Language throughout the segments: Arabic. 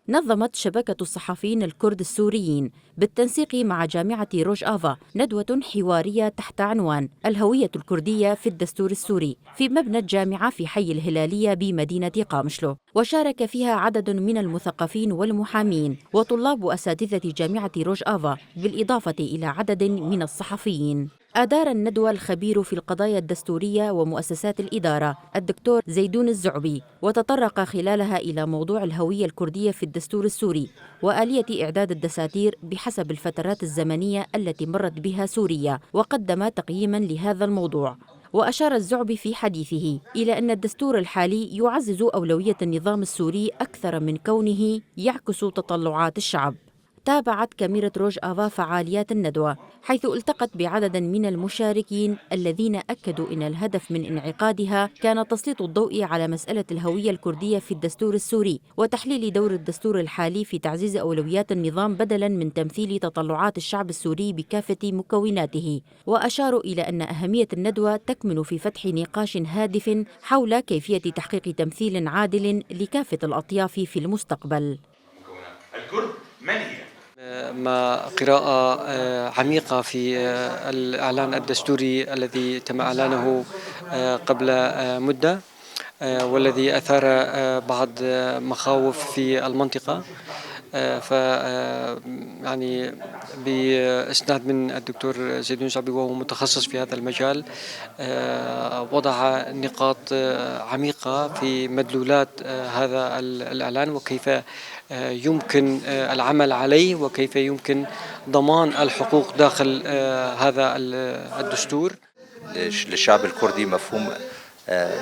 نظمت شبكة الصحفيين الكرد السوريين بالتنسيق مع جامعة روج آفا ندوة حوارية تحت عنوان الهوية الكردية في الدستور السوري في مبنى الجامعة في حي الهلالية بمدينة قامشلو، وشارك فيها عدد من المثقفين والمحامين وطلاب وأساتذة جامعة روج آفا بالإضافة إلى عدد من الصحفيين. أدار الندوة الخبير في القضايا الدستورية ومؤسسات الإدارة الدكتور زيدون الزعبي، وتطرق خلالها إلى موضوع الهوية الكردية في الدستور السوري وآلية إعداد الدساتير بحسب الفترات الزمنية التي مرت بها سوريا، وقدم تقييما لهذا الموضوع. وأشار الزعبي في حديثه إلى أن الدستور الحالي يعزز أولوية النظام السوري أكثر من كونه يعكس تطلعات الشعب. تابعت كاميرا روج آفا فعاليات الندوة، حيث التقت بعدد من المشاركين الذين أكدوا أن الهدف من انعقادها كان تسليط الضوء على مسألة الهوية الكردية في الدستور السوري وتحليل دور الدستور الحالي في تعزيز أولويات النظام بدلاً من تمثيل تطلعات الشعب السوري بكافة مكوناته. وأشاروا إلى أن أهمية الندوة تكمن في فتح نقاش هادف حول كيفية تحقيق تمثيل عادل لكافة الأطياف في المستقبل. الكرد من هي؟ مع قراءة عميقة في الإعلان الدستوري الذي تم إعلانه قبل مدة، والذي أثار بعض مخاوف في المنطقة. يعني بإسناد من الدكتور زيدون الزعبي وهو متخصص في هذا المجال، وضع نقاط عميقة في مدلولات هذا الإعلان وكيف يمكن العمل عليه وكيف يمكن ضمان الحقوق داخل هذا الدستور. للشعب الكردي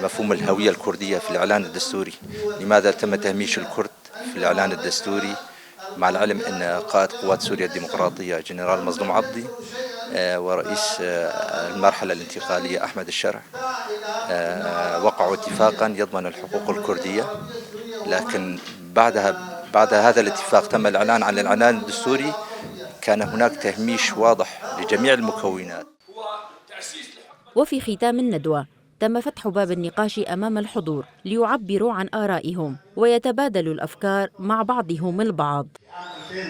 مفهوم الهوية الكردية في الإعلان الدستوري. لماذا تم تهميش الكرد في الإعلان الدستوري، مع العلم أن قائد قوات سوريا الديمقراطية جنرال مظلوم عبدي ورئيس المرحلة الانتقالية أحمد الشرع وقعوا اتفاقا يضمن الحقوق الكردية، لكن بعد هذا الاتفاق تم الإعلان عن الإعلان الدستوري. كان هناك تهميش واضح لجميع المكونات. وفي ختام الندوة تم فتح باب النقاش أمام الحضور ليعبروا عن آرائهم ويتبادلوا الأفكار مع بعضهم البعض.